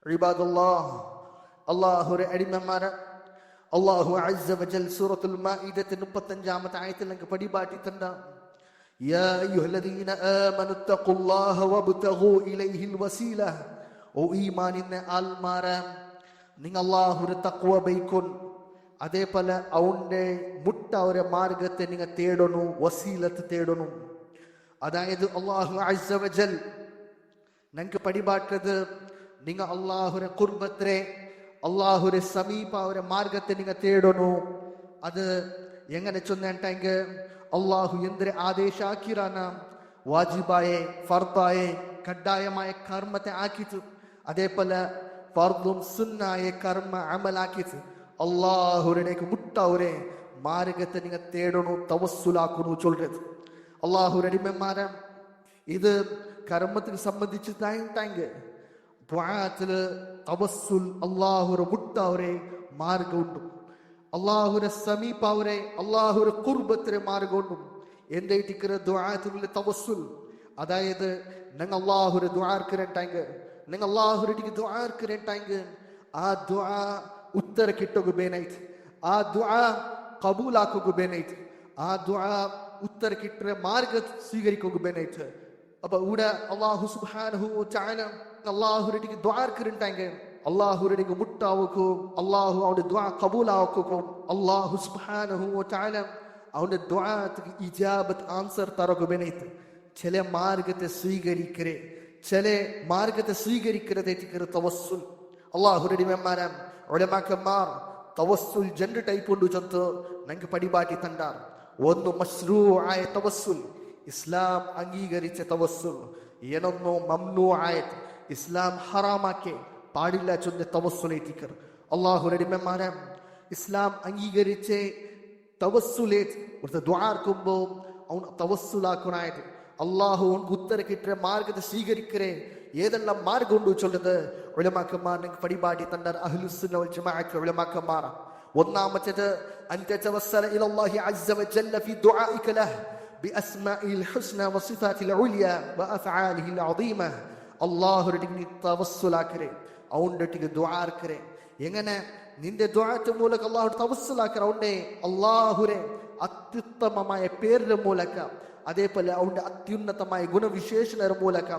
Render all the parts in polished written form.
ഇബാദല്ലാഹ്, അല്ലാഹുവിന്റെ അടിമമാരെ, അല്ലാഹു അസ്സ വജൽ സൂറത്തുൽ മാഇദയുടെ 35-ാമത്തെ ആയത്തിൽ നമുക്ക് പടിപാട്ടി തന്ന യാ അയ്യുഹല്ലദീന ആമനു തഖുല്ലാഹ വബ്തഗൂ ഇലൈഹിൽ വസീല. ഓ ഈമാനിന്റെ ആൽമാരെ, നിങ്ങൾ അല്ലാഹുവിന്റെ തഖ്വ ബൈക്കുൻ, അതേപോലെ അവന്റെ മുട്ട ഒരു മാർഗത്തെ നിങ്ങൾ തേടണു, വസീലത്ത് തേടണു. അതായത് അല്ലാഹു അസ്സ വജൽ നിങ്ങൾക്ക് പടിപാട്ടത് നിങ്ങൾ അല്ലാഹുവിന്റെ ഖുർബത്തെ, അല്ലാഹുവിന്റെ സമീപ ഒരു മാർഗത്തെ നിങ്ങൾ തേടണു. അത് എങ്ങനെ ചൊന്നെങ്കിൽ അള്ളാഹു എന്തൊരു ആദേശാക്കിറാന വാജിബായെ, ഫർദായെ, കഡ്ഡായമായ കർമ്മത്തെ ആക്കിച്ചു. അതേപോലെ ഫർദും സുന്നായ കർമ്മ അമലാക്കിച്ചു. അള്ളാഹുവിനേക്ക് മുട്ടവരെ മാർഗത്തെ നിങ്ങൾ തേടണു, തവസ്സുലാക്കണു ചൊല്ലത്. അള്ളാഹുവിന്റെ അടിമമാരെ, ഇത് കർമ്മത്തിന് സംബന്ധിച്ച് ദ്വാഅത്തില് തവസ്സുൽ അള്ളാഹുവിന്റെ മുട്ടവരെ മാർഗമുണ്ട്. അള്ളാഹുവിന്റെ സമീപ അവരെ, അള്ളാഹുവിന്റെ ഖുർബത്തിലെ മാർഗമുണ്ട്. എന്തായിട്ടിരിക്കുന്ന ദുആഅത്തിലുള്ള തവസ്സുൽ, അതായത് നിങ്ങൾ അള്ളാഹുവിന്റെ ദുആർക്കിരട്ടാങ്കിൽ, നിങ്ങൾ അള്ളാഹുവിന്റെ ദുആർക്കിരട്ടാങ്കിൽ ആ ദുആ ഉത്തര കിട്ടുകയായിട്ട്, ആ ദുആ കബൂലാക്കുകയായിട്ട്, ആ ദുആ ഉത്തര കിട്ടുന്ന മാർഗം സ്വീകരിക്കുകയായിട്ട്. അപ്പൊ ഇവിടെ അള്ളാഹു സുബ്ഹാനഹു വ തആല അള്ളാഹുവിന്റെ ദുആർക്കിരട്ടാങ്കിൽ അള്ളാഹുവിന്റെ മുട്ടാവുക്കും, അള്ളാഹു അവന്റെ ദുആ കബൂലാക്കും. അള്ളാഹു സുബ്ഹാനഹു വ തആല അവന്റെ ദുആക്ക് ഇജാബത്ത് ആൻസർ തരകുബനൈത്ത്. ചില മാർഗത്തെ സ്വീകരിക്കരെ, ചില മാർഗത്തെ സ്വീകരിക്കരുത് തവസ്സുൽ. അള്ളാഹുവിന്റെ അടിമമാരെ, ഉലമാക്കന്മാർ തവസ്സുൽ രണ്ട് ടൈപ്പ് ഉണ്ട് ചൊത്ത് ഞങ്ങൾക്ക് പടിപാട്ടി തണ്ടാർ. ഒന്ന് മശ്രൂആയ തവസ്സുൽ, ഇസ്ലാം അംഗീകരിച്ച തവസ്സുൽ. ಏನೊಂದು ಮಮ್ನೂ ಆಯತ್, ഇസ്ലാം ഹറാമാക്കി പാടില്ല ചൊന്ന തവസ്സുലേറ്റിക്കർ. അള്ളാഹുവിന്റെ അടിമമാരെ, ഇസ്ലാം അംഗീകരിച്ച് തവസ്സുലേറ്റ് ഒരു ദ്വാർക്കുമ്പോ അവൻ തവസ്സുലാക്കണായിട്ട് അള്ളാഹു അവൻക്ക് ഉത്തര കിട്ടിയ മാർഗത്തെ സ്വീകരിക്കരെ. ഏതെല്ലാം മാർഗം ഉണ്ട് ചൊല്ലത് ഉലമാക്കന്മാർ നിങ്ങൾക്ക് പടിപാടി തണ്ടാർ. അഹ്ലുസുന്ന വൽ ജമാഅത്ത് ഉലമാക്കന്മാർ ഒന്നാമത്തേത് അൻ തതവസ്സല ഇലല്ലാഹി അസ്സ വജല്ല ഫി ദുആഇക ലഹ് ബിഅസ്മാഇൽ ഹുസ്ന വസിഫാതിൽ ഉലിയ വഅഫ്ആലിഹിൽ അദീമ. അള്ളാഹുവിന്റെ തവസ്സുലാക്കരെ, അവന്റെ ദുആർക്കരെ. എങ്ങനെ നിന്റെ ദുആത്ത് മൂലക അള്ളാഹു തവസ്സുലാക്കര, അവന്റെ അള്ളാഹുരെ അത്യുത്തമമായ പേരിന്റെ മൂലക, അതേപോലെ അവന്റെ അത്യുന്നതമായ ഗുണവിശേഷണ മൂലക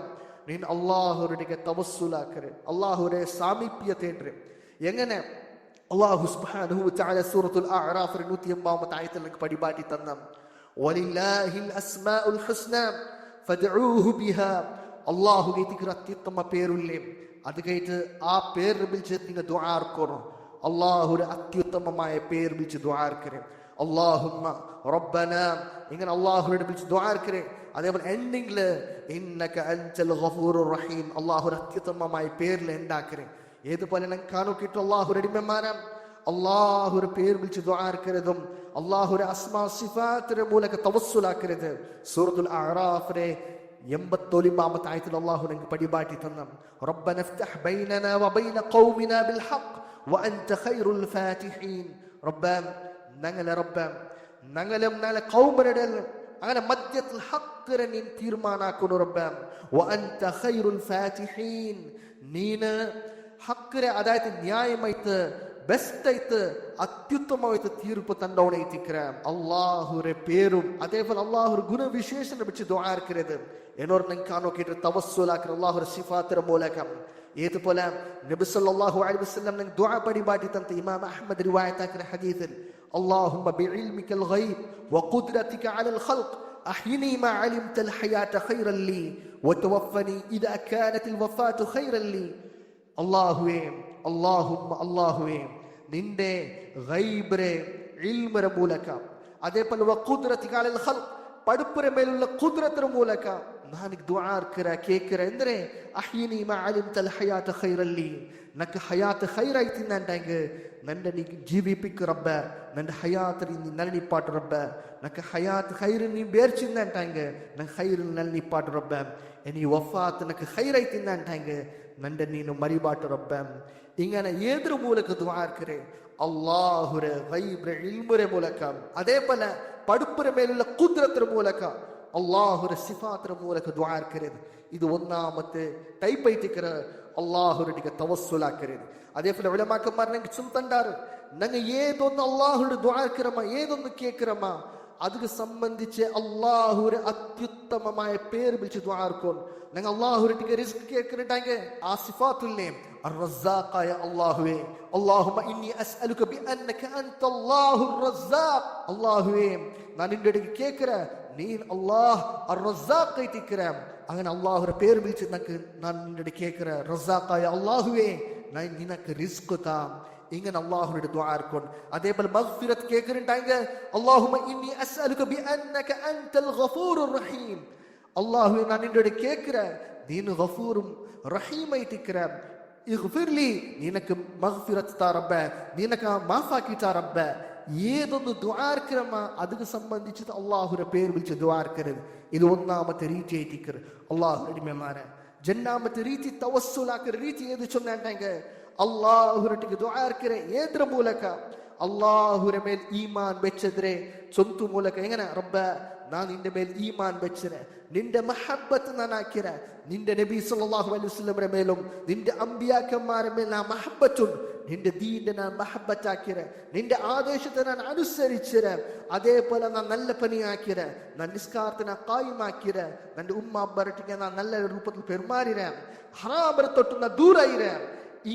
നീ അള്ളാഹുവിന്റെ തവസ്സുലാക്കരെ, അള്ളാഹുരെ സാമീപ്യത്തെ. എങ്ങനെ അള്ളാഹു സുബ്ഹാനഹു വ തആല സൂറത്തുൽ അഅറാഫ് 180-ാമത്തെ ആയത്തിൽ നമുക്ക് പടിപാട്ടി തന്ന വലില്ലാഹിൽ അസ്മാഉൽ ഹുസ്ന ഫദ്ഉഹു ബിഹാ. അള്ളാഹുവിന് അത്യുത്തമ പേരുല്ലേ, അത് കഴിഞ്ഞിട്ട് ആ പേര് വിളിച്ച് നിങ്ങൾ ദുആർക്കണം. അള്ളാഹുവിന്റെ അത്യുത്തമമായ പേര് വിളിച്ച് ദുആർക്കരെ. അല്ലാഹുമ്മ റബ്ബന, ഇങ്ങനെ അള്ളാഹുവിനെ വിളിച്ച് ദുആർക്കരെ. അതേപോലെ എൻഡിങ്ങില് ഇന്നക അൻതൽ ഗഫൂറുർ റഹീം, അള്ളാഹുവിന്റെ അത്യുത്തമമായ പേരിൽ ഉണ്ടാക്കരെ. ഏതുപോലെ കാണു കിട്ടും അള്ളാഹുവിന്റെ അടിമമാരെ, അള്ളാഹുവിന്റെ പേര് വിളിച്ച് ദുആർക്കരുതും അള്ളാഹുവിന്റെ അസ്മാ സിഫാത്തിന്റെ മൂലക തവസ്സുലാക്കരുത്. സൂറത്തുൽ അഅറാഫിലെ 89-ാമത്തെ ആയത്തിൽ അല്ലാഹു നമുക്ക് പടിപാട്ടി തന്ന റബ്ബന ഇഫ്തഹ് ബൈനനാ വബൈന ഖൗമിനാ ബിൽ ഹഖ് വഅൻത ഖൈറുൽ ഫാതിഹീൻ. റബ്ബൻ ഞങ്ങളും ഞങ്ങളെ ഖൗമിന്റെ അങ്ങനെ മധ്യത്തിൽ ഹഖ്റെ നീ തീർമാനാക്കുന്നു. റബ്ബൻ വഅൻത ഖൈറുൽ ഫാതിഹീൻ, നീന ഹഖ്റെ അതായത് ന്യായമായിട്ട് ബെസ്റ്റായിട്ട് അത്യുത്തമമായിട്ട് തീർപ്പ് തന്നവണേറ്റിക്കര. അള്ളാഹുരെ പേരും അതേപോലെ അള്ളാഹുര ഗുണവിശേഷണ വെച്ച് ദുആർക്കരുത്. എന്നോട് നിങ്ങൾ കാണോ കേട്ട് തവസ്സുലാക്കര അള്ളാഹുര സിഫാത്തിര മൂലകം. ഏതുപോലെ നബി സല്ലല്ലാഹു അലൈഹി വസല്ലം നിങ്ങൾ ദുആ പടിപാട്ടി തന്ന ഇമാം അഹ്മദ് റിവായത്താക്കുന്ന ഹദീസിൽ അല്ലാഹുമ്മ ബിഇൽമിക്കൽ ഗൈബ് വഖുദ്റതിക അലൽ ഖൽഖ് അഹ്യിനി മാ അലിംതൽ ഹയാത ഖൈറൻ ലി വതവഫനി ഇദാ കാനത്തിൽ വഫാതു ഖൈറൻ ലി. അല്ലാഹുവേ, അല്ലാഹുവേ, നിന്റെ ഗൈബിനെ ഇൽമിന്റെ മൂലക, അതേപോലെ വഖുദ്റതിക അലൽ ഖൽഖ് പടുപ്പുര മേലുള്ള ഖുദ്റത്തിന്റെ മൂലക ನಾನು ದುಆರ್ಕರ ಕೇಕರ ಎಂದರೆ ಅಹ್ಯಿನಿ ಮಾ ಅಲಿಮ್ತಲ್ ಹಯಾತ ಖೈರಲ್ಲಿ, ನಕ್ಕೆ ಹಯಾತ ಖೈರೈತಿ ನಂಟಂಗೆ ನನ್ನ ನೀ ಜೀವಿಪಿಕ್ ರಬ್ಬ, ನನ್ನ ಹಯಾತ ನೀ ನಲ್ನಿ ಪಾಟ ರಬ್ಬ, ನಕ್ಕೆ ಹಯಾತ ಖೈರ ನೀ ಬೇರ್ಚಿಂದಂಟಂಗೆ ನನ್ನ ಖೈರ ನಲ್ನಿ ಪಾಟ ರಬ್ಬ, ಎನಿ ವಫಾತ್ ನಕ್ಕೆ ಖೈರೈತಿ ನಂಟಂಗೆ ನನ್ನ ನೀನು ಮರಿಬಾಟ ರಬ್ಬ. ഇങ്ങനെ ഏതൊരു മൂലക ദുആർക്കരെ അല്ലാഹുരെ ഗൈബിനെ ഇൽമുരെ മൂലക, അതേപോലെ പടുപ്പുര മേലുള്ള ഖുദ്റത്തിന്റെ മൂലക അള്ളാഹുര സിഫാത്ര മൂലക ദ്വാർക്കരുത്. ഇത് ഒന്നാമത്തെ ടൈപ്പ് ആയിട്ടിക്കറ അള്ളാഹുരടിക്ക് തവസ്സുലാക്കരുത്. അതേപോലെ ഉലമാക്കന്മാർ ഞങ്ങൾക്ക് ചൊല്ലുണ്ടാറ്, ഞങ്ങൾ ഏതൊന്ന് അള്ളാഹുടെ ദ്വാർക്കരമ ഏതൊന്ന് കേക്കരമ അതിന് സംബന്ധിച്ച് അള്ളാഹുര അത്യുത്തമമായ പേര് വിളിച്ച് ദ്വാർക്കും. ഞങ്ങൾ അള്ളാഹുരടിക്ക് റിസ്ക് കേൾക്കുന്നുണ്ടെങ്കിൽ ആ സിഫാത്തുല്ലേ الرزاق يا الله اللهم إني أسألك بأنك أنت الله الرزاق. الله ഞാൻ നിന്റെ അടുക്ക് കേൾക്കറ നീ അള്ളാഹ് الرزاق ആയിട്ടിക്കറാം. അങ്ങനെ അള്ളാഹുടെ പേര് വിളിച്ച് ഞാൻ നിന്റെ അടുക്ക് കേൾക്കറ റസാഖായ അള്ളാഹുവേ ഞാൻ നിനക്ക് റിസ്ക് താം. ഇങ്ങനെ അള്ളാഹുവിന്റെ ദുആർക്കും. അതേപോലെ മഗ്ഫിറത്ത് കേൾക്കുന്നുണ്ടെങ്കിൽ അല്ലാഹുമ്മ ഇന്നി അസ്അലുക ബിഅന്നക അൻതൽ ഗഫൂറുർ റഹീം. അല്ലാഹുവേ ഞാൻ നിന്റെ അടുക്ക് കേൾക്കറ നീ ഗഫൂറും റഹീമായിട്ടിക്കറാം. ഇഗ്ഫിർലി നിനക്ക് മഗ്ഫിറത്ത് താ റബ്ബേ, നിനക്ക് മാഫാക്കി താ റബ്ബേ. ഏതൊന്ന് ദുആർക്കരമ അതിന് സംബന്ധിച്ച് അള്ളാഹുരെ പേര് വിളിച്ച് ദുആർക്കരുത്. ഇത് ഒന്നാമത്തെ രീതി ആയിട്ടിക്കർ അള്ളാഹു അടിമമാരെ. രണ്ടാമത്തെ രീതി തവസ്സുലാക്കര രീതി ഏത് ചൊന്നെങ്കിൽ അള്ളാഹുരട്ടിക്ക് ദുആർക്കരെ ഏದ್ರ ಮೂಲಕ അള്ളാഹുര മേൽ ഈമാൻ വെച്ചದ್ರೆ സ്വന്തു ಮೂಲಕ എങ്ങനെ റബ്ബേ ഞാൻ നിന്റെ മേൽ ഈമാൻ വെച്ചരെ നിന്റെ മഹബ്ബത്ത് ഞാൻ ആക്കിര നിന്റെ നബി സല്ലല്ലാഹു അലൈഹി വസല്ലമയുടെ മേലും നിന്റെ അമ്പിയാക്കന്മാരുടെ മേൽ ഞാൻ മഹബ്ബത്തുണ്ട്. നിന്റെ ദീന്റെ ഞാൻ മഹബ്ബത്താക്കിര നിന്റെ ആദേശത്തെ ഞാൻ അനുസരിച്ചിര. അതേപോലെ ഞാൻ നല്ല പണിയാക്കിര ഞാൻ നിസ്കാരത്തിനെ കായിമാക്കിര നിന്റെ ഉമ്മ അബ്ബരട്ടിക്ക് ഞാൻ നല്ല രൂപത്തിൽ പെരുമാറിര ഹറാമരെ തൊട്ടുന്ന ദൂരയിര.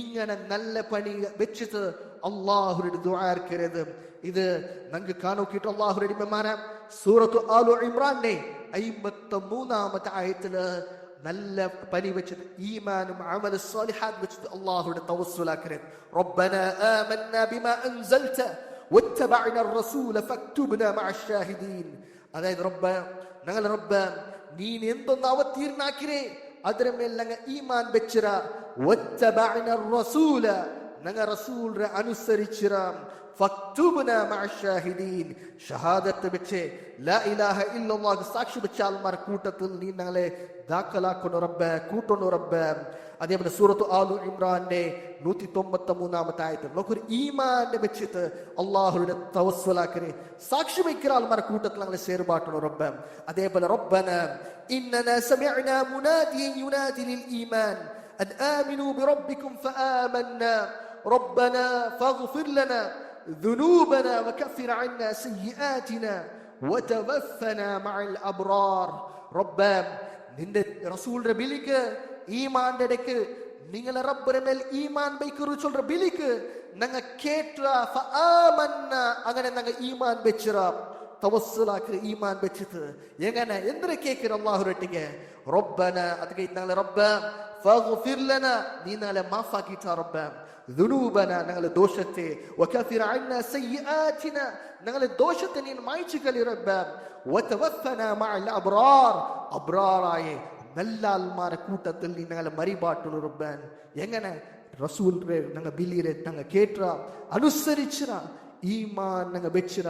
ഇങ്ങനെ നല്ല പണി വെച്ചിട്ട് അള്ളാഹുരുടെ ദുആർക്കരുത്. ഇത് ഞങ്ങൾക്ക് കാണോക്കിയിട്ട് അള്ളാഹുരുടെ അടിമമാരെ സൂറത്തു ആലു ഇമ്രാന്റെ 53-ാമത്തെ ആയത്തില് നല്ല പണി വെച്ചിട്ട് ഈമാനും അമലും സ്വാലിഹാത്ത് വെച്ചിട്ട് അള്ളാഹുയുടെ തവസ്സുലാക്കരുത്. റബ്ബനാ ആമന്നാ ബിമാ അൻസൽത വത്തബഅനാ الرسول ഫക്തുബ്നാ മഅ الشاهدين. അതായത് ഞങ്ങൾ റബ്ബ് നീ എന്തൊന്ന് അവതീർണാക്കിരേ ಅದರ ಮೇಲೆ ನಂಗೆ ಈಮಾನ್ ಬೆಚ್ಚಿರ ವತ್ತಬಅನ الرسول ನಂಗೆ ರಸೂಲ್ರ ಅನುಸರಿಸಿರ ಫಕ್ತುಬ್ನಾ ಮಅ ಶಾಹಿದೀನ್ ഷഹാദത്ത് വെച്ച് ലാ ഇലാഹ ഇല്ലല്ലാഹ് സാക്ഷി വെച്ച ആൾമാർ കൂട്ടത്തിൽ നീ ഞങ്ങളെ ദാഖലാക്കുന്നു റബ്ബേ കൂട്ടുന്നു റബ്ബേ. അതേപോലെ സൂറത്തു ആലു ഇമ്രാന്റെ 193-ാമത്തെ ആയത്തിൽ നമുക്കൊരു ഈമാനെ വെച്ചിട്ട് അള്ളാഹുവിന്റെ തവസ്സുലാക്കരെ സാക്ഷി വയ്ക്കുന്ന ആൾമാർ കൂട്ടത്തിൽ ഞങ്ങളെ ചേർപാട്ടണം റബ്ബേ. അതേപോലെ റബ്ബന ഇന്നനാ സമിഅനാ മുനാദിയൻ യുനാദി ലിൽ ഈമാൻ അൻ ആമിനൂ ബിറബ്ബികും ഫആമന്നാ റബ്ബനാ ഫഗ്ഫിർ ലനാ ذنوبنا وكفر عنا سيئاتنا وتوفنا مع الأبرار. റബ്ബേ നിന്റെ റസൂലിന്റെ ബിലിക്ക് ഈമാന്റെ ഇടയ്ക്ക് നിങ്ങളെ റബ്ബിന്റെ മേൽ ഈമാൻ ബൈക്കറു ചൊല്ലുற ബിലിക്ക് ഞങ്ങ കേട്ട ഫആമന്ന അങ്ങനെ ഞങ്ങ ഈമാൻ വെച്ചിറ തവസ്സുലാക്കി ഈമാൻ വെച്ചിട്ട് എങ്ങനെ എന്തിനെ കേൾക്കിற അല്ലാഹുരട്ടിಗೆ റബ്ബന ಅದಕ್ಕೆ ഞങ്ങളെ റബ്ബേ ഫഗ്ഫിർ ലനാ നീ ഞങ്ങളെ മാഫാക്കിട്ടാ റബ്ബേ ذنوبنا ഞങ്ങളെ ദോഷത്തെ وكفر عنا سيئاتنا ഞങ്ങളെ ദോഷത്തെ നീ മായ്ച്ചു കളി റബ്ബേ وتوفنا مع الابرار അബ്റാറായ നല്ല ആൾമാരെ കൂട്ടത്തിൽ നീ ഞങ്ങളെ മരിബാട്ടുള്ളൂ റബ്ബേ. എങ്ങനെ റസൂൽ ഞങ്ങൾ ബിലിരെ ഞങ്ങൾ കേട്ട അനുസരിച്ചിര ഈമാൻ ഞങ്ങൾ വെച്ചിര.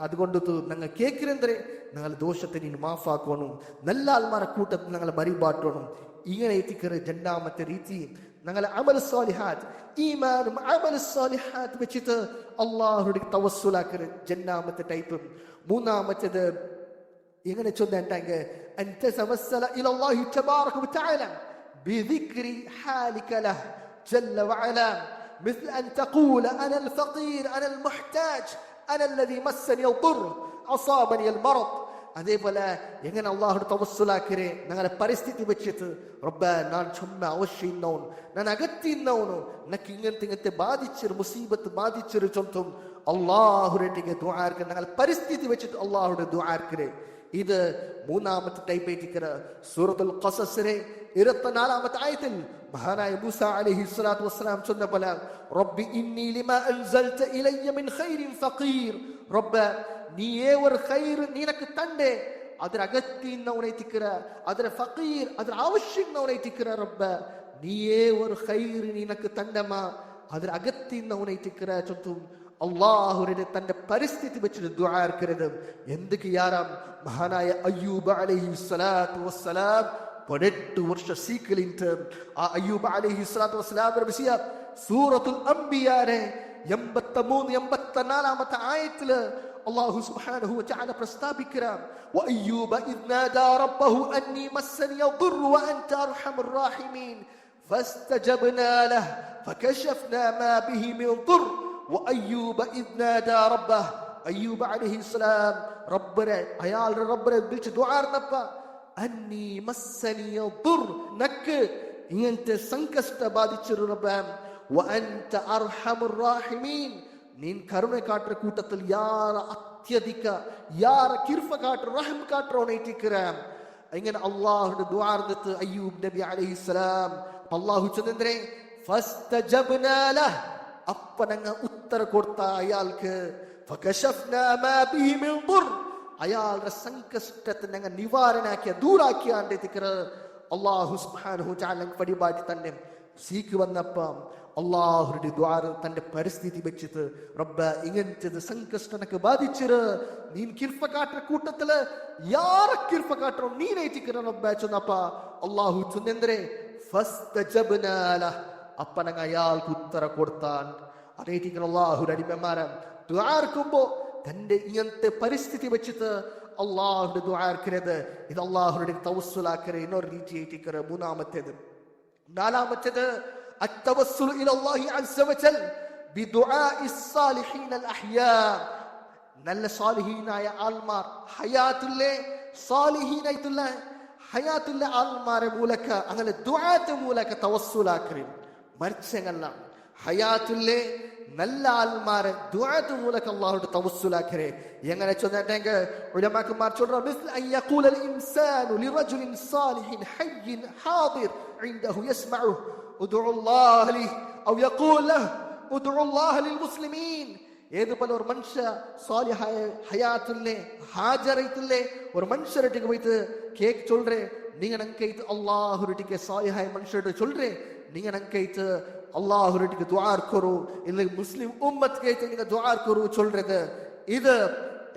അതുകൊണ്ട് ഞങ്ങൾ കേൾക്കിരെന്തരെ ഞങ്ങളെ ദോഷത്തെ നീ മാഫാക്കണം നല്ല ആൾമാരെ കൂട്ടത്തിൽ ഞങ്ങളെ മരിബാട്ടണം. ഇങ്ങനെ എത്തിക്കറ് രണ്ടാമത്തെ രീതി ഞങ്ങളെ അമൽ സ്വാലിഹാത്ത് ഈമാനും അമൽ സ്വാലിഹാത്ത് വെച്ചിട്ട് അള്ളാഹുവിന്റെ തവസ്സുലാക്കറ് രണ്ടാമത്തെ ടൈപ്പ്. മൂന്നാമത്തേത് എങ്ങനെ ചൊല്ലുണ്ടെങ്കിൽ أن تتوسل إلى الله تبارك وتعالى بذكر حالك له جل وعلا مثل أن تقول أنا الفقير أنا المحتاج أنا الذي مسني الضر أصابني المرض. അതേപോലെ എങ്ങനെ അള്ളാഹുടെ തവസ്സുലാക്കരെ ഞങ്ങളെ പരിസ്ഥിതി വെച്ചിട്ട് റബ്ബേ ഞാൻ ചുമ്മാ ആവശ്യം ഇന്നവನು ഞാൻ അകത്തി ഇന്നവನು നക്ക് ഇങ്ങനത്തെ ബാധിച്ചൊരു മുസീബത്ത് ബാധിച്ചൊരു ചൊല്ലും അള്ളാഹുരട്ടിಗೆ ദുആർക്കരെ ഞങ്ങളെ പരിസ്ഥിതി വെച്ചിട്ട് അള്ളാഹുടെ ദുആർക്കരെ. ഇത് മൂന്നാമത്തെ ടൈപ്പ് ആയിട്ടിക്കറ സൂറത്തുൽ ഖസസിലെ 24-ാമത്തെ ആയത്തിൽ മഹാനായ മൂസ അലൈഹി സ്വലാത്തു വസ്സലാം ചൊന്ന പോലെ റബ്ബി ഇന്നി ലിമാ അൻസൽത ഇലയ്യ മിൻ ഖൈരിൻ ഫഖീർ. റബ്ബേ നീയേ ഒരു ഖൈർ നിനക്ക് തണ്ടേ ಅದರ ಅಗತ್ಯ ಇನ್ನವನೈತಿಕ್ಕರ ಅದರ ಫಕೀರ್ ಅದರ ಆವಶ್ಯಕ ನವನೈತಿಕ್ಕರ ರಬ್ಬ ನೀಯೇ ഒരു ഖൈർ നിനക്ക് തണ്ടമ ಅದರ ಅಗತ್ಯ ಇನ್ನವನೈತಿಕ್ಕರ ചൊല്ലും അള്ളാഹുവിന്റെ തന്റെ പരിസ്ഥിതി വെച്ചിട്ട് ദുആർക്കരുത്. എന്തൊക്കെ യാറാം മഹാനായ അയ്യൂബ് അലൈഹി സ്വലാത്തു വസ്സലാം 18 വർഷ സീക്കലിന്റ് ആ അയ്യൂബ് അലൈഹി സ്വലാത്തു വസ്സലാം വിഷയ സൂറത്തുൽ അംബിയാരെ 83-84-ാമത്തെ ആയത്തില് അല്ലാഹു സുബ്ഹാനഹു വ തആല പ്രസ്താവിക്കുകയാണ്, വഅയ്യൂബ ഇദ് നാദാ റബ്ബഹു അന്നി മസ്സനിയ ദ്ദുർറു വഅൻത അർഹമുർ റാഹിമീൻ ഫസ്തജബ്നാ ലഹു ഫകശഫ്നാ മാ ബിഹി മിൻ ദ്ദുർ വഅയ്യൂബ ഇദ് നാദാ റബ്ബഹു അയ്യൂബ് അലൈഹിസ്സലാം അയാളുടെ റബ്ബിനെ വിളിച്ച് ദുആ നടന്നപ്പ അന്നി മസ്സനിയ ദ്ദുർ, നക്ക് ഇങ്ങനത്തെ സംകഷ്ട ബാധിച്ചൊരു റബ്ബാം, വഅൻത അർഹമുർ റാഹിമീൻ, നീ കരുണ കാട്ടുற കൂട്ടത്തിൽ യാര അത്യധിക യാര കിർഫ കാട്ടുற റഹം കാട്ടുறവനായിട്ടിരിക്കാം. ഇങ്ങനെ അല്ലാഹുവിന്റെ ദുആ നടത്തി അയ്യൂബ് നബി അലൈഹിസ്സലാം അല്ലാഹു ചൊല്ലുന്നേ ഫസ്തജബ്നാ ലഹു, അപ്പ ഞങ്ങൾ ഉത്തര കൊടുത്ത അയാൾക്ക്, ഫകശഫ്നാ മാ ബിഹി മിൻ ദ്ദുർ, അയാളുടെ സംകഷ്ടത്തെ ഞങ്ങൾ നിവാരണാക്കിയ ദൂരാക്കിയാണ്ട് അല്ലാഹു സുബ്ഹാനഹു തആല പരിപാടി തന്നെ സീക്ക് വന്നപ്പം അല്ലാഹുവിന്റെ ദുആ തന്റെ പരിസ്ഥിതി വെച്ചിട്ട് റബ്ബ ഇങ്ങനത്തെ സംകഷ്ടനക്ക് ബാധിച്ചിട്ട് നീ കിർഫ കാട്ടുற കൂട്ടത്തില് യാര കിർഫ കാട്ടുற നീനേറ്റിക്കിற റബ്ബ ചൊന്നപ്പ അല്ലാഹു ചൊന്നേ ഫസ്തജബ്നാ ലഹു, അപ്പ ഞങ്ങൾ അയാൾക്ക് ഉത്തര കൊടുത്താൻ. അതേറ്റിക്കിற അല്ലാഹുവിന്റെ അടിമമാരം ദുആ എടുക്കുമ്പോ തന്റെ ഇങ്ങനത്തെ പരിസ്ഥിതി വെച്ചിട്ട് അള്ളാഹുന്റെ ദുആ എടുക്കുന്നത്, ഇത് അള്ളാഹുരുടെ തവസ്സുലാക്കരെ എന്നൊരു രീതിയായിട്ടിക്കറ. മൂന്നാമത്തേത് നാലാമത്തേത് അത്തവസ്സുൽ ഇലല്ലാഹി അസ്സ വജൽ ബിദുആഇസ് സാലിഹീൻ അൽ അഹ്യാ, നല്ല സാലിഹീനായ ആൾമാർ ഹയാത്തുല്ലെ സാലിഹീനായിട്ടുള്ള ഹയാത്തുള്ള ആൾമാരെ മൂലക അങ്ങനെ ദുആത്തെ മൂലക തവസ്സുലാക്കരെ മരിച്ചങ്ങല്ല ഹയാത്തുല്ലെ നല്ല ആൾമാരെ ദുആത്ത് മൂലക അല്ലാഹുവിന്റെ തവസ്സുലാക്കരെ. എങ്ങനെ ചൊന്നിട്ടെങ്കിൽ ഉലമാക്കന്മാർ ചൊല്ലുന്നു, മിസ്ല അൻ യഖൂല അൽ ഇൻസാനു ലിറജുലിൻ സാലിഹിൻ ഹയ്യിൻ ഹാദിർ ഇൻദഹു യസ്മഉ ഉദ്ഉല്ലാഹ ലി ഔ യഖൂൽ ലഹു ഉദ്ഉല്ലാഹ ലിൽ മുസ്ലിമീൻ. ഏതുപോലെ ഒരു മനുഷ്യ സാലിഹായ ഹയാത്തുല്ലെ ഹാജറൈത്തുല്ലെ ഒരു മനുഷ്യരുടെ പോയിട്ട് കേക്ക് ചൊല്റേ, നീங்க നങ്കൈത്ത് അല്ലാഹുരുടെ സാലിഹായ മനുഷ്യരുടെ ചൊല്റേ, നീங்க നങ്കൈത്ത് അല്ലാഹുരുടെ ദുആ കറോ, ഇല്ല മുസ്ലിം ഉമ്മത്ത് കൈത്ത് നീங்க ദുആ കറോ ചൊല്றது. ഇത്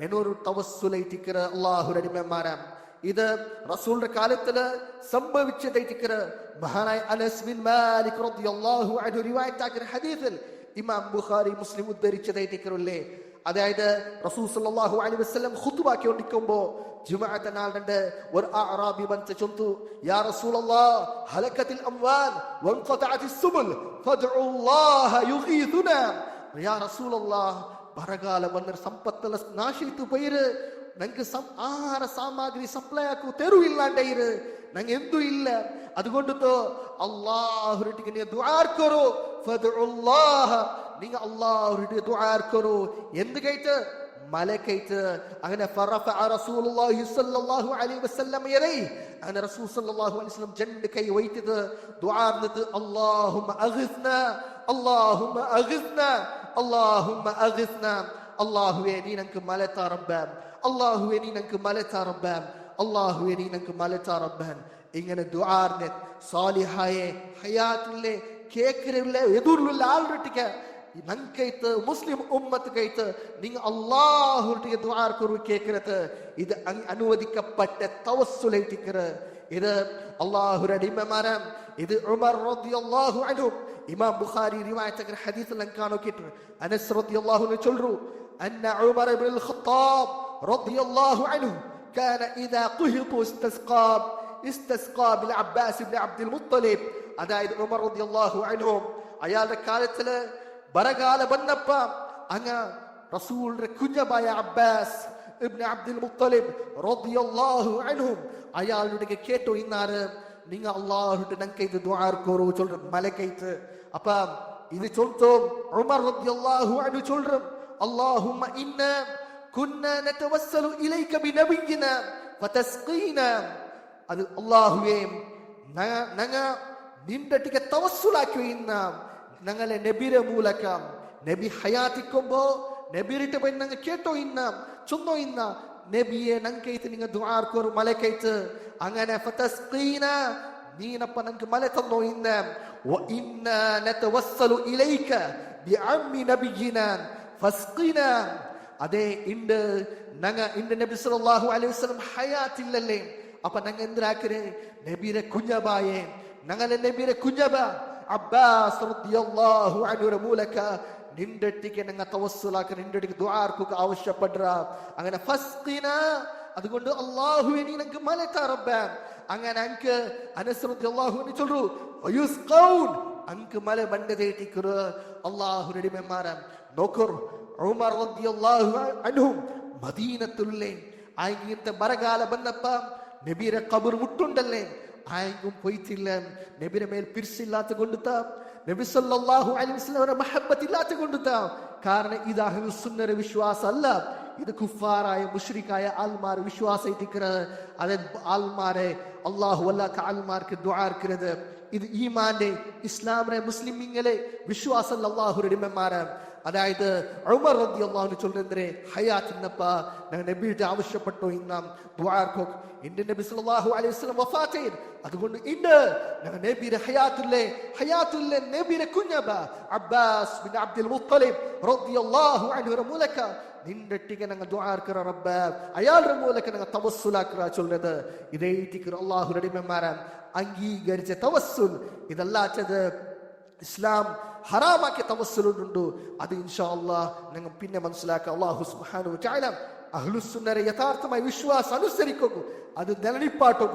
എന്നൊരു തവസ്സുലൈറ്റിക്കറ അല്ലാഹുരുടെ അടിമമാരാം. ഇത് റസൂലുടെ കാലത്തില് സംഭവിച്ചതായിട്ടിക്കറ. മഹാനായ അനസ് ബിൻ മാലിക് റളിയല്ലാഹു അൻഹു റിവായത്താക്കിയ ഹദീസിൽ ഇമാം ബുഖാരി മുസ്ലിം ഉദ്ധരിച്ചതായിട്ടിക്കറല്ലേ. അതായത് റസൂൽ സല്ലല്ലാഹു അലൈഹി വസല്ലം ഖുത്ബാക്കി കൊണ്ടിരിക്കുമ്പോ ജുമുഅത്തെ നാളിന്റെ ഒരു അഅറാബി വന്ന് ചൊല്ലുന്നു, യാ റസൂലല്ലാഹ് ഹലകത്തിൽ അംവാൽ വൻഖതഅത്തിസ് സുബുൽ ഫദ്ഉല്ലാഹ യുഗീതുനാ. യാ റസൂലല്ലാഹ് ബറകാല വന്ന സമ്പത്തല നാശിത്തു പോയിര്, ഞങ്ങൾക്ക് ആഹാര സാമഗ്രി സപ്ലൈ ആക്കൂ തെരുവില്ലാണ്ടയിര്, ഞങ്ങൾ എന്തു ഇല്ല. അതുകൊണ്ടോ അല്ലാഹുവിന്റെ ദുആ കറോ, ഫദ്ഉല്ലാഹ, നിങ്ങൾ അല്ലാഹുവിന്റെ ദുആ കറോ. എന്ത് കൈത്ത് മലക്കൈത്ത്. അങ്ങനെ ഫറഫഅ റസൂലുള്ളാഹി സ്വല്ലല്ലാഹു അലൈഹി വസല്ലം യദൈഹി, അങ്ങനെ റസൂൽ സ്വല്ലല്ലാഹു അലൈഹി വസല്ലം രണ്ട് കൈ ഉയർത്തിട്ട് ദുആ നടത്തി, അല്ലാഹുമ്മ അഗ്സ്നാ അല്ലാഹുമ്മ അഗ്സ്നാ അല്ലാഹുമ്മ അഗ്സ്നാ, അല്ലാഹുവേ നീ ഞങ്ങൾക്ക് മല താ റബ്ബാൻ, അല്ലാഹുവേ നീ ഞങ്ങൾക്ക് മല താ റബ്ബാൻ, അല്ലാഹുവേ നീ ഞങ്ങൾക്ക് മല താ റബ്ബാൻ. ഇങ്ങനെ ദുആ സാലിഹായ ഹയാത്തുല്ലെ കേക്കറില്ല എതിരുള്ള ആൾട്ടിക്ക് നങ്കൈത്ത് മുസ്ലിം ഉമ്മത്ത് കൈത്ത് നിങ്ങൾ അല്ലാഹുവിന്റെ ദുആ കറു കേക്കറത്. ഇത് അനുവദിക്കപ്പെട്ട തവസ്സുലൈറ്റിക്കറ. ഇത് അല്ലാഹുവിന്റെ അടിമമാരാം. ഇത് ഉമർ റളിയല്ലാഹു അൻഹു ഇമാം ബുഖാരി റിവായത്ത് ഹദീസിൽ കാണോ കേട്ടു. അനസ് റളിയല്ലാഹു അൻഹു ചൊല്ലു, അന്ന ഉമർ ഇബ്നുൽ ഖത്താബ് റളിയല്ലാഹു അൻഹു കാന ഇദാ ഖുഹിതു ഇസ്തസ്ഖാ ബിൽ അബ്ബാസ് ഇബ്നു അബ്ദുൽ മുത്തലിബ്. അതായത് ഉമർ റളിയല്ലാഹു അൻഹു അയാളുടെ കാലത്തില് ബറകാല വന്നപ്പ അങ്ങ് റസൂലുടെ കുഞ്ഞായ അബ്ബാസ് ഇബ്നു അബ്ദുൽ മുത്തലിബ് റളിയല്ലാഹു അൻഹു അയാളുടെ കേട്ടോ, ഇന്നാറ് നിങ്ങൾ അല്ലാഹുവിന്റെ നങ്കൈത്ത് ദുആ കറോ ചൊല്ലും മലക്കൈത്ത്. അപ്പ ഇത് ചൊല്ലുന്നു ഉമർ റളിയല്ലാഹു അൻഹു ചൊല്ലും, അല്ലാഹുമ്മ ഇന്നാ കുന്നാ നതവസ്സലു ഇലൈക ബിനബിയിനാ ഫതസ്ഖീനാ. അത് അല്ലാഹുവേ ഞങ്ങ നിന്റെ ടിക തവസ്സുലാക്കി ഇന്ന ഞങ്ങളെ നബിയുടെ മൂലക നബി ഹയാത്തിക്കുമ്പോ നബിരിട്ട് പോയി ഞങ്ങൾ കേട്ടോ ഇന്ന ചൊന്നോ ഇന്ന നബിയെ നങ്കൈത്ത് നിങ്ങൾ ദുആ കറോ മലക്കൈത്ത്. അങ്ങനെ ഫതസ്ഖീനാ നീനപ്പ ഞങ്ങൾക്ക് മല തന്നോ ഇന്ന. വഇന്നാ നതവസ്സലു ഇലൈക ബിഅമ്മി നബിയിനാ ഫസ്ഖീനാ. അതേ ഇണ്ട് ഞങ്ങ ഇണ്ട് നബി സല്ലല്ലാഹു അലൈഹി വസല്ലം ഹയാത്തില്ലല്ലേ. അപ്പൊ ഞങ്ങൾ എന്തിനാക്കരെ നബിയുടെ കുഞ്ഞബായെ ഞങ്ങളെ നബിയുടെ കുഞ്ഞബ അബ്ബാസ് റളിയല്ലാഹു അൻഹു മൂലക നിന്റെട്ടിക്ക് ഞങ്ങൾ തവസ്സുലാക്ക നിന്റെട്ടിക്ക് ദുആർക്ക് ആവശ്യപ്പെടുക. അങ്ങനെ ഫസ്ഖിന, അതുകൊണ്ട് അല്ലാഹുവേ നീ ഞങ്ങൾക്ക് മല താ റബ്ബേ. അങ്ങനെ അങ്ക് അനസ് റളിയല്ലാഹു അൻഹു ചൊല്ലു വയുസ്ഖൗൻ, അങ്ക് മല ബണ്ടതേട്ടിക്കുറ അല്ലാഹുവിന്റെ അടിമമാരാം. നോക്കൂ, ഉമർ റളിയല്ലാഹു അൻഹു മദീനത്തുള്ളേ ആയിരത്തെ ബറകാല ബന്നപ്പ നബിയുടെ ഖബർ മുട്ടുണ്ടല്ലേ, ആയെങ്കും പോയിട്ടില്ല. നബിയുടെ മേൽ പിരിച്ചില്ലാത്ത കൊണ്ടുത്താ, നബി സല്ലല്ലാഹു അലൈഹി വസല്ലമയുടെ മഹബ്ബത്ത് ഇല്ലാത്ത കൊണ്ടുത്താ. കാരണം ഇത് അഹ്ലുസ് സുന്നയുടെ വിശ്വാസം അല്ല, ഇത് കുഫാറായ മുശ്രിക്കായ ആൽമാർ വിശ്വാസിക്കുന്നത്. അത് ആൽമാരെ അല്ലാഹു അല്ലാത്ത ആൽമാർക്ക് ദുആ ഇരിക്കുന്നത്. ഇത് ഈമാന്റെ ഇസ്ലാമിലെ മുസ്ലിമീങ്ങളെ വിശ്വാസം അല്ലാഹുവിന്റെ അടിമമാരാണ്. അതായത് ഉമർ റളിയല്ലാഹു അൻഹു ചൊല്ലുന്നേ ഹയാത്തിനപ്പ ഞങ്ങൾ നബിയുടെ ആവശ്യപ്പെട്ടു ഇന്നാം ദുആർക്കോ ഇന്റെ നബി സല്ലല്ലാഹു അലൈഹി വസല്ലം വഫാത്ത്. അതുകൊണ്ട് ഇന്ന് ഞങ്ങൾ നബിയുടെ ഹയാത്തുല്ലെ നബിയുടെ കുഞ്ഞബ അബ്ബാസ് ബിൻ അബ്ദുൽ മുത്തലിബ് റളിയല്ലാഹു അൻഹു മൂലക നിന്റെട്ടിക്ക് ഞങ്ങൾ ദുആർക്കറ റബ്ബേ, അയാളുടെ മൂലക ഞങ്ങൾ തവസ്സുലാക്കറ ചൊല്ലുന്നത്. ഇതേറ്റിക്ക് അല്ലാഹുവിന്റെ അടിമമാരാൻ അംഗീകരിച്ച തവസ്സുൽ. ഇതല്ലാത്തത് ഇസ്ലാം ഹറാമാക്കിയ തവസ്സുലുണ്ട്. അത് ഇൻഷാ അല്ലാഹ് ഞങ്ങൾ പിന്നെ മനസ്സിലാക്കുക. അല്ലാഹു സുബ്ഹാനഹു വ തആല അഹ്ലുസ് സുന്നയുടെ യഥാർത്ഥമായ വിശ്വാസം അനുസരിക്കുക, അത് നിലനിപ്പാട്ടുക,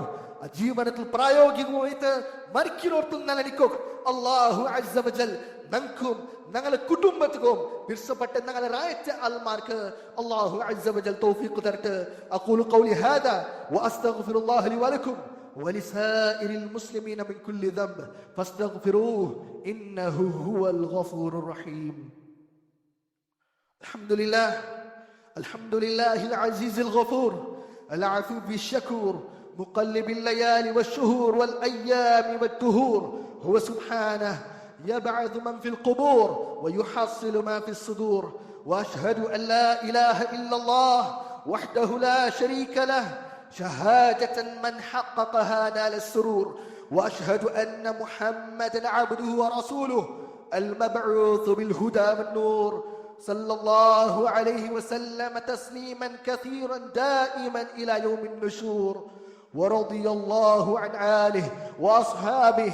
ജീവനത്തിൽ പ്രായോഗികമായിട്ട് മരിക്കുന്നോർത്തും നിലനിക്കുക. അല്ലാഹു അസ്സ വജൽ ഞങ്ങൾക്കും ഞങ്ങളുടെ കുടുംബത്തിനും വിർസപ്പെട്ട ഞങ്ങളുടെ റായത്തെ ആൽമാർക്ക് അല്ലാഹു അസ്സ വജൽ തൗഫീഖ് തരട്ടെ. അഖൂലു ഖൗലി ഹാദാ വഅസ്തഗ്ഫിറുല്ലാഹ ലി വലക്കും ولسائر المسلمين من كل ذنب فاستغفروه إنه هو الغفور الرحيم. الحمد لله العزيز الغفور العفو الشكور مقلب الليالي والشهور والأيام والدهور. هو سبحانه يبعث من في القبور ويحصل ما في الصدور. وأشهد أن لا إله إلا الله وحده لا شريك له شهادة من حققها نال السرور. وأشهد أن محمدا عبده ورسوله المبعوث بالهدى والنور صلى الله عليه وسلم تسليما كثيرا دائما إلى يوم النشور. ورضي الله عن آله وأصحابه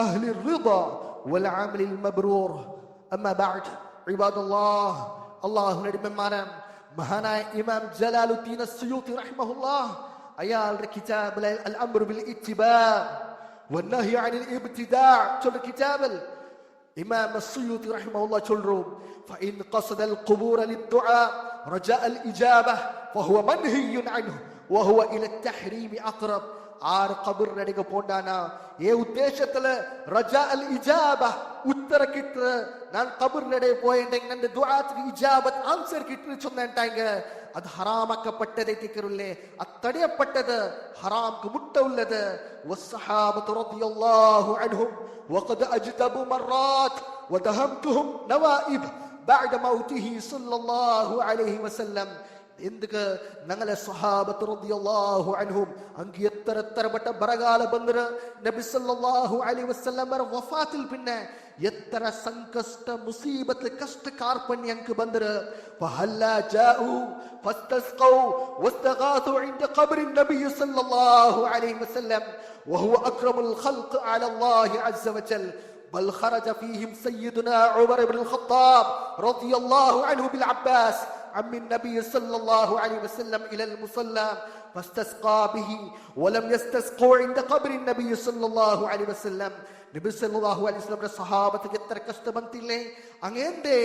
أهل الرضا والعمل المبرور. أما بعد عباد الله, الله നബിമാരാ മഹാനായ ഇമാം ജലാലുദ്ദീൻ അസ്സുയൂത്തി റഹിമഹുല്ലാഹ് അയാളുടെ കിതാബിൽ അൽ അംറു ബിൽ ഇത്തിബാ വന്നഹി അനിൽ ഇബ്തിദാ ചൊല്ലുന്ന കിതാബിൽ ഇമാം അസ്സുയൂത്തി റഹിമഹുല്ലാഹ് ചൊല്ലുന്നു ഫഇൻ ഖസദൽ ഖുബൂറ ലിദ്ദുആ റജാ അൽ ഇജാബ ഫഹുവ മൻഹിയ്യുൻ അൻഹു വഹുവ ഇല തഹ്രീം അഖറബ്. ആർ ഖബറിനടിക്ക് പോണ്ടാന ഏ ഉദ്ദേശത്തില് റജാ അൽ ഇജാബ ഉത്തര കിട്ട് ഞാൻ ഖബറിനടെ പോയെങ്കിൽ എന്റെ ദുആക്ക് ഇജാബത്ത് ആൻസർ കിട്ടി ചൊന്നായിട്ടാങ്ക അത് ഹറാമാക്കപ്പെട്ടതേ തിക്കറില്ലേ, അത്തടിയപ്പെട്ടത് ഹറാംക്ക് മുട്ട ഉള്ളത്. വസ്സഹാബത്തു റളിയല്ലാഹു അൻഹും വഖദ് അജ്തബു മറാത്ത് വദഹംതുഹും നവായിബ് ബഅദ മൗതിഹി സല്ലല്ലാഹു അലൈഹി വസല്ലം. എന്തൊക്കെ ഞങ്ങളെ സ്വഹാബത്ത് റളിയല്ലാഹു അൻഹും അങ്ങ് എത്ര ബറകാല ബന്ദ്ര നബി സല്ലല്ലാഹു അലൈഹി വസല്ലം വഫാത്തിൽ പിന്നെ എത്ര സങ്കഷ്ട മുസീബത്ത് കഷ്ട കാർപ്പണ്യം ഞങ്ങൾക്ക് ബന്ദ്ര. ഫഹല്ലാ ജാഉ ഫസ്തസ്ഖൗ വസ്തഗാതു ഇൻദ ഖബ്രി നബി സല്ലല്ലാഹു അലൈഹി വസല്ലം വഹുവ അക്രമുൽ ഖൽഖ് അലല്ലാഹി അസ്സ വജൽ. بل خرج فيهم سيدنا عمر بن الخطاب رضي الله عنه بالعباس عم النبي صلى الله عليه وسلم إلى المصلى فاستسقى به ولم يستسقوا عند قبر النبي صلى الله عليه وسلم. നബി സല്ലല്ലാഹു അലൈഹി വസല്ലമയുടെ സഹാബത്ത് എത്ര കഷ്ടപ്പെട്ടില്ലേ. അങ്ങേന്റെ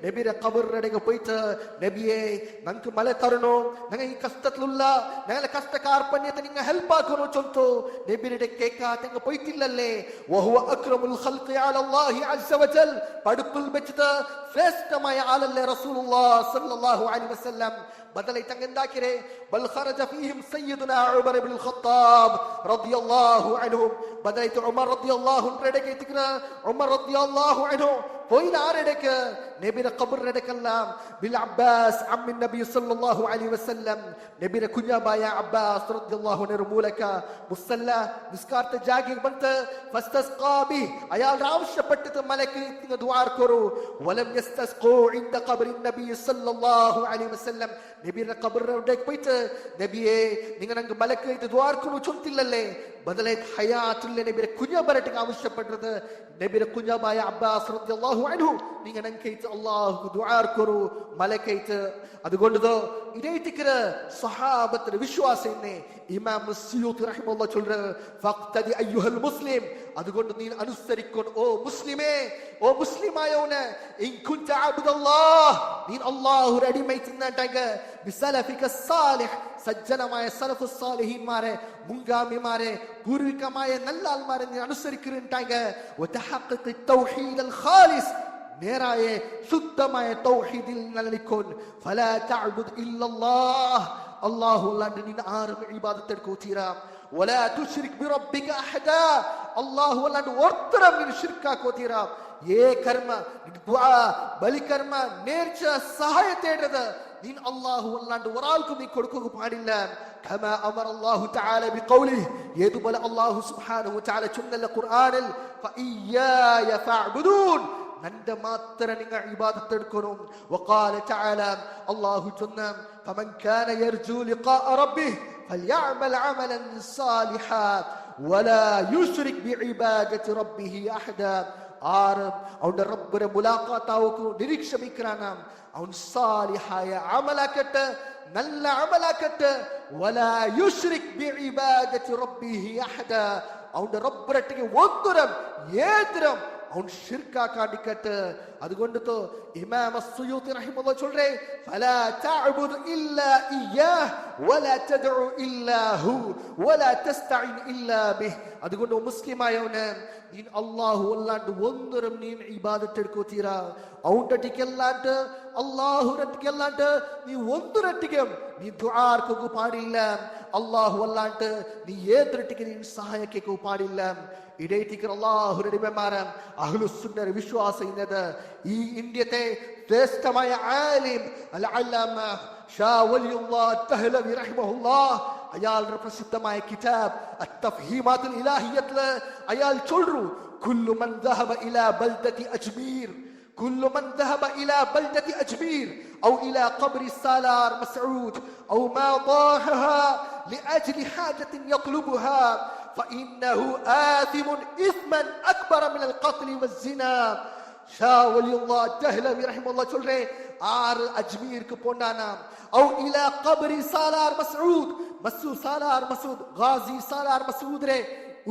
നബിയുടെ ഖബറിനടുക്ക് പോയിട്ട് നബിയെ ഞങ്ങൾക്ക് മല തരണോ, ഞങ്ങൾ ഈ കഷ്ടത്തിലുള്ള ഞങ്ങളെ കഷ്ട കാർപ്പണ്യത്തെ നിങ്ങൾ ഹെൽപ്പ് ആക്കണോ ചൊല്ലുന്നു. നബിയുടെ കേൾക്കാതെ അങ്ങ് പോയിട്ടില്ലല്ലേ. വഹുവ അക്രമുൽ ഖൽഖി അലല്ലാഹി അസ്സ വജൽ, പടുപ്പിൽ വെച്ചിട്ട് ശ്രേഷ്ഠമായ ആളല്ലേ റസൂലുള്ളാഹി സ്വല്ലല്ലാഹു അലൈഹി വസല്ലം. ബദലായിട്ട് അങ്ങ് എന്താക്കിരേ ബൽ ഖറജ ഫീഹിം സയ്യിദുനാ ഉമർ ഇബ്നുൽ ഖത്താബ് റളിയല്ലാഹു അൻഹു. ബദലായിട്ട് ഉമർ റളിയല്ലാഹു അൻഹു ഇടയ്ക്ക് ഉമർ റളിയല്ലാഹു അൻഹു പോയി ആരെടക്ക് നബിയുടെ ഖബറിനടുക്കെല്ലാം ബിൽ അബ്ബാസ് അമ്മിൻ നബി സല്ലല്ലാഹു അലൈഹി വസല്ലം നബിയുടെ കുഞ്ഞാബായ അബ്ബാസ് റളിയല്ലാഹു അൻഹു മൂലക മുസല്ല നിസ്കാരത്തെ ജാഗി ബന്ത് ഫസ്തസ്ഖാ ബി അയാൾ ആവശ്യപ്പെട്ടത് മലക്ക് നിങ്ങൾ ദുആ കറോ. വലം യസ്തസ്ഖൂ ഇൻദ ഖബ്രി നബി സല്ലല്ലാഹു അലൈഹി വസല്ലം നബിയുടെ ഖബറിനടുക്ക് പോയിട്ട് നബിയെ നിങ്ങൾ അങ്ങ് മലക്ക് ദുആ കറോ ചൊല്ലില്ലല്ലേ. ബദലായിട്ട് ഹയാത്തുൽ നബിയുടെ കുഞ്ഞാബായിട്ട് ആവശ്യപ്പെട്ടത് നബിയുടെ കുഞ്ഞാബായ അബ്ബാസ് റളിയല്ലാഹു റളിയല്ലാഹു അൻഹു നിങ്ങൾ നങ്കൈത്ത് അല്ലാഹു ദുആ കറു മലക്കൈത്ത് അതുകൊണ്ടോ ഇരേറ്റിക്കര സഹാബത്തിന്റെ വിശ്വാസനെ ഇമാം സിയൂത്തി റഹിമഹുല്ലാഹ് ചൊല്ലുற ഫഖ്തദി അയ്യുഹൽ മുസ്ലിം അതുകൊണ്ട് നീ അനുസരിക്കണം ഓ മുസ്ലിമേ ഓ മുസ്ലിമായോനെ ഇൻ കുൻത അബ്ദുല്ലാഹ് നീ അല്ലാഹുവിന്റെ അടിമയായിട്ടാക ബിസലഫിക സാലിഹ് സജ്ജനമായ സലഫു സാലിഹീന്മാരെ മുൻഗാമിമാരെ പൂർവികമായ നല്ല ആൾമാരെ നീ അനുസരിക്കുന്നുണ്ടാക വതഹഖഖ തൗഹീദ് അൽ ഖാലിസ് നേരായ ശുദ്ധമായ തൗഹീദിൽ നിലനിൽക്കോൻ ഫലാ തഅബുദ് ഇല്ലല്ലാഹ് അല്ലാഹു അല്ലാണ്ട് നീ ആരും ഇബാദത്ത് എടുക്കോതീരാ വലാ തുശ്രിക് ബിറബ്ബിക അഹദാ അല്ലാഹു അല്ലാണ്ട് ഒർത്തരം നീ ശിർക്കാക്കോതീരാ ഏ കർമ്മ ദുആ ബലികർമ്മ നേർച്ച സഹായ തേടത് നീ അല്ലാഹു അല്ലാണ്ട് ഒരാൾക്കും നീ കൊടുക്കുക പാടില്ല കമാ അമറ അല്ലാഹു തആല ബിഖൗലിഹി യദുബല അല്ലാഹു സുബ്ഹാനഹു വതആല ചൊന്നല്ല ഖുർആനിൽ ഫഇയ്യായ ഫഅബ്ദൂൻ നന്റെ മാത്രം നിങ്ങൾ ഇബാദത്ത് എടുക്കണം വഖാല തആല അല്ലാഹു ചൊന്ന ഫമൻ കാന യർജു ലിഖാഅ റബ്ബിഹി ഫൽയഅമൽ അമലൻ സാലിഹാ വലാ യുശ്രിക് ബിഇബാദത്തി റബ്ബിഹി അഹദാ ആരും അവന്റെ റബ്ബിനെ മുലാഖാത്താവുക നിരീക്ഷമിക്കാനാണ് അവൻ സാലിഹായ അമലാക്കട്ടെ നല്ല അമലാക്കട്ടെ വലാ യുശ്രിക് ബിഇബാദത്തി റബ്ബിഹി അഹദാ അവന്റെ റബ്ബിനെ ഒന്നുരം ഏതരം അവൻ ഷിർക്കാക്കാണ്ടിക്കട്ടെ അതുകൊണ്ട് ഇമാം അസ്സുയൂത്തി റഹിമഹുല്ലാഹ് ചൊല്ലുറേ ഫലാ തഅബുദ് ഇല്ലാ ഇയ്യാഹ് വലാ തദ്ഉ ഇല്ലാ ഹു വലാ തസ്തഈൻ ഇല്ലാ ബിഹി അതുകൊണ്ട് മുസ്ലിമായവനെ നീ അല്ലാഹു അല്ലാണ്ട് ഒന്നരം നീ ഇബാദത്ത് എടുക്കോതീരാ ഔണ്ടട്ടിക്കല്ലാണ്ട് അല്ലാഹുരട്ടിക്കല്ലാണ്ട് നീ ഒന്നരട്ടിക്കും നീ ദുആർക്ക് പാടില്ല അല്ലാഹു അല്ലാണ്ട് നീ ഏതൊരട്ടിക്ക് നീ സഹായിക്കൂ പാടില്ല ഇടയിട്ടിക്കർ അല്ലാഹുരുടെ അടിമമാരാം അഹ്ലുസുന്നർ വിശ്വാസം ഇന്നത് ഈ ഇന്ത്യത്തെ ശ്രേഷ്ഠമായ ആലിം അൽ അല്ലാമ ഷാ വലിയുല്ലാഹ് തഹ്ലവി റഹിമഹുല്ലാഹ് അയാളുടെ പ്രസിദ്ധമായ കിതാബ് അത്തഫ്ഹീമാത്തുൽ ഇലാഹിയ്യത്തിൽ അയാൾ ചൊല്ലു കുല്ലു മൻ ദഹബ ഇലാ ബൽദതി അജ്മീർ കുല്ലു മൻ ദഹബ ഇലാ ബൽദതി അജ്മീർ ഔ ഇലാ ഖബ്രി സാലാർ മസ്ഊദ് ഔ മാ ضاحها لاجل حاجه يطلبها فانه آثم اثما اكبر من القتل والزنا ഷാ വലിയുല്ലാഹ് ദഹ്ലവി റഹിമഹുല്ലാഹ് ചൊല്ലുറേ ആറ് അജ്മീർക്ക് പോണ്ടാനാ ഔ ഇലാ ഖബ്രി സാലാർ മസ്ഊദ് മസ്ഊദ് സാലാർ മസ്ഊദ് ഗാസി സാലാർ മസ്ഊദ് രെ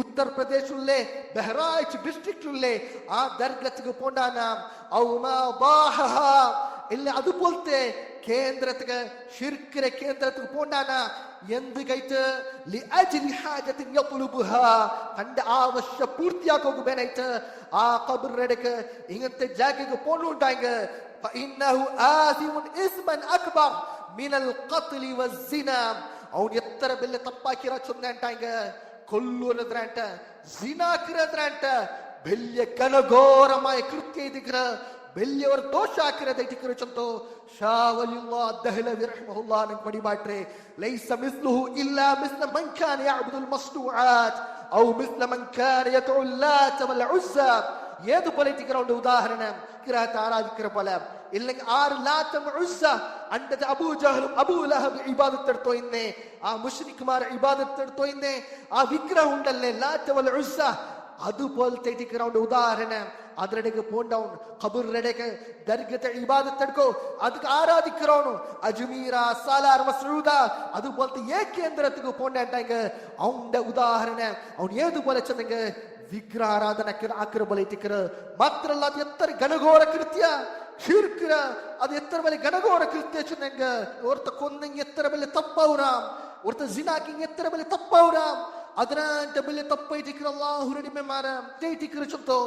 ഉത്തർപ്രദേശിലെ ബഹ്റായിച്ച് ഡിസ്ട്രിക്റ്റിലെ ആ ദർഗത്തിക്ക് പോണ്ടാനാ ഔ മാ ضاحها ഇല്ല അതുപോലത്തെ കേന്ദ്രത്തിക്ക് ഷിർക്കിന്റെ കേന്ദ്രത്തിക്ക് പോണ്ടാനാ എന്ത് കൈറ്റ് ലിഅജ്ലി ഹാജത്തിൻ യത്ലുബുഹാ തന്റെ ആവശ്യ പൂർത്തിയാക്കുക വേനായിട്ട് ആ ഖബറിലേക്ക് ഇങ്ങനത്തെ ജാഗയ്ക്ക് പോണുണ്ടായെങ്കിൽ ഫഇന്നഹു ആസിമുൻ ഇസ്മൻ അക്ബർ മിനൽ ഖത്ലി വസ്സിനാ അവൻ എത്ര വലിയ തപ്പാക്കിറ ചൊന്നാണ്ടായെങ്കിൽ കൊല്ലുന്നതിനായിട്ട് സിനാക്കിറതിനായിട്ട് വലിയ ഘനഘോരമായ കൃത്യം ഇതിക്കറ വലിയവർ ദോഷാക്കിറതിക്കറ ചൊന്തോ ഷാ വലിയുല്ലാഹ് ദഹ്ലവി റഹിമഹുല്ലാഹ് പടിപാട്ടെ ലൈസ മിസ്ലുഹു ഇല്ലാ മിസ്ല മൻ കാന യഅബ്ദുൽ മസ്നൂആത്ത് ഔ മിസ്ല മൻ കാന യദ്ഉ ലാത വൽ ഉസ്സ ഏതുപോലെ ഇതിക്കറ ഉദാഹരണം കിറാത്ത് ആരാധിക്കറ പോലെ ഇല്ലെങ്കിൽ ആറ് ലാത്തം ഉസ്സ അണ്ടത്തെ അബൂ ജഹലും അബൂ ലഹബ് ഇബാദത്ത് എടുത്തോ ഇന്നേ ആ മുശ്രിക്കുമാർ ഇബാദത്ത് എടുത്തോ ഇന്നേ ആ വിഗ്രഹം ഉണ്ടല്ലേ ലാത്ത വൽ ഉസ്സ അതുപോലത്തെ ഇതിക്കറ ഉദാഹരണം അതിനിടയ്ക്ക് പോണ്ടാവും ഖബറിനിടയ്ക്ക് ദർഗത്തെ ഇബാദത്ത് എടുക്കോ അത് ആരാധിക്കറോണു അജ്മീര സാലാർ മസ്ഊദ അതുപോലത്തെ ഏ കേന്ദ്രത്തിക്ക് പോണ്ടാണ്ടെങ്കിൽ അവന്റെ ഉദാഹരണം അവൻ ഏതുപോലെ ചെന്നെങ്കിൽ വിഗ്രഹാരാധനക്ക് ആക്രബലിറ്റിക്കറ് മാത്രല്ല അത് എത്ര ഘനഘോര കൃത്യ ഷിർക്കിര അത് എത്ര വലിയ ഘനഘോര കൃത്യ ചെന്നെങ്കിൽ ഓർത്ത കൊന്നെങ്കിൽ എത്ര വലിയ തപ്പൗരാം ഓർത്ത ജിനാക്കിങ് എത്ര വലിയ തപ്പൗരാം അതിനാന്റെ വലിയ തപ്പൈറ്റിക്കർ അല്ലാഹുവിന്റെ അടിമമാരാം ജയിറ്റിക്കർ ചൊത്തോ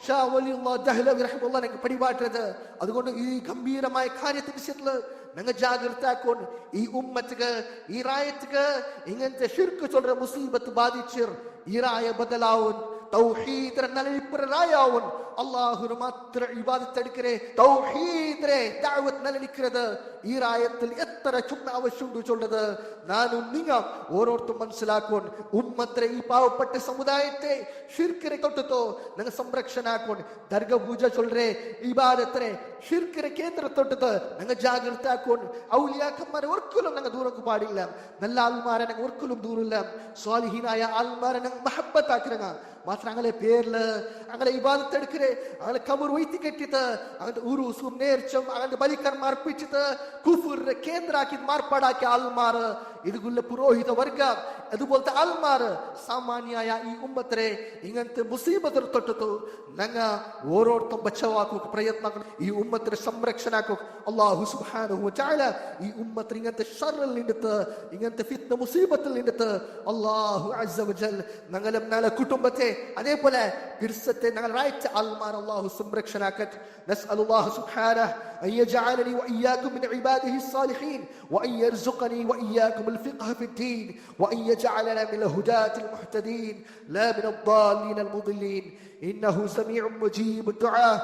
ഷാ വലിയുല്ലാഹ് ദഹ്ലവി റഹിമഹുല്ലാഹ് ഞങ്ങൾക്ക് പടിപാട്ടത് അതുകൊണ്ട് ഈ ഗംഭീരമായ കാര്യത്തിന്റെ വിഷയത്തില് ഞങ്ങൾ ജാഗ്രതാക്കോൺ ഈ ഉമ്മത്തിക്ക് ഈ റായത്തിക്ക് ഇങ്ങനത്തെ ഷിർക്ക് ചൊല്ലുന്ന മുസീബത്ത് ബാധിച്ചിർ ഈ റായ ബദലാവും തൗഹീദ് നിലനിൽപ്പുറായാവും അല്ലാഹുവിനെ മാത്രം ഇബാദത്ത് എടുക്കരെ തൗഹീദിനെ ദഅവത്ത് നിലനിൽക്കുന്നത് ഈ റായത്തിൽ എത്ര ചുമ ആവശ്യമുണ്ട് ചൊല്ലത് നാനും നിങ്ങൾ ഓരോരുത്തരും മനസ്സിലാക്കോൺ ഉമ്മത്തിലെ ഈ പാവപ്പെട്ട സമുദായത്തെ ഷിർക്കിനെ തൊട്ടത്തോ നിങ്ങൾ സംരക്ഷണാക്കോൺ ദർഗ പൂജ ചൊല്ലരെ ഇബാദത്തിനെ ഷിർക്കിനെ കേന്ദ്ര തൊട്ടത് നിങ്ങൾ ജാഗ്രതാക്കോൺ ഔലിയാക്കന്മാരെ ഒരിക്കലും നിങ്ങൾ ദൂരക്ക് പാടില്ല നല്ല ആൾമാരെ നിങ്ങൾ ഒരിക്കലും ദൂരമില്ല സ്വാലിഹീനായ ആൾമാരെ നിങ്ങൾ മഹബത്താക്കിരങ്ങ മാത്രം അങ്ങനെ പേരില് അങ്ങനെ ഇബാദത്ത് എടുക്കരെ പുരോഹിതരെ അങ്ങനെ കബർ വൈത്തി കെട്ടിട്ട് അങ്ങനത്തെ ഉറൂസും നേർച്ചും അങ്ങനത്തെ ബലിക്കർമ്മ അർപ്പിച്ചിട്ട് കുഫറിന്റെ കേന്ദ്രാക്കി മാർപ്പാടാക്കിയ ആൾമാർ, ഇതുള്ള പുരോഹിത വർഗം, അതുപോലത്തെ ആൾമാർ സാമാന്യായ ഈ ഉമ്മത്തിനെ ഇങ്ങനത്തെ മുസീബത്തിൽ തൊട്ടിട്ടു ഞങ്ങ ഓരോരുത്തരും ബച്ചവാക്കു പ്രയത്നം ഈ ഉമ്മത്തിന് സംരക്ഷണാക്കു. അല്ലാഹു സുബ്ഹാനഹു വ തആല ഈ ഉമ്മത്തിന് ഇങ്ങനത്തെ ഷർറിൽ നിന്നിട്ട് ഇങ്ങനത്തെ ഫിത്ന മുസീബത്തിൽ നിന്നിട്ട് അല്ലാഹു അസ്സ വജൽ ഞങ്ങളും ഞങ്ങളുടെ കുടുംബത്തെ അതേപോലെ പിർസത്തെ ഞങ്ങൾ റൈറ്റ് ആൾമാർ അല്ലാഹു സംരക്ഷണാക്കട്ടെ. നസ്അലുല്ലാഹു സുബ്ഹാനഹു أن يجعلني وإياكم من عباده الصالحين وأن يرزقني وإياكم الفقه في الدين وأن يجعلنا من الهداة المهتدين لا من الضالين المضلين إنه سميع مجيب الدعاء.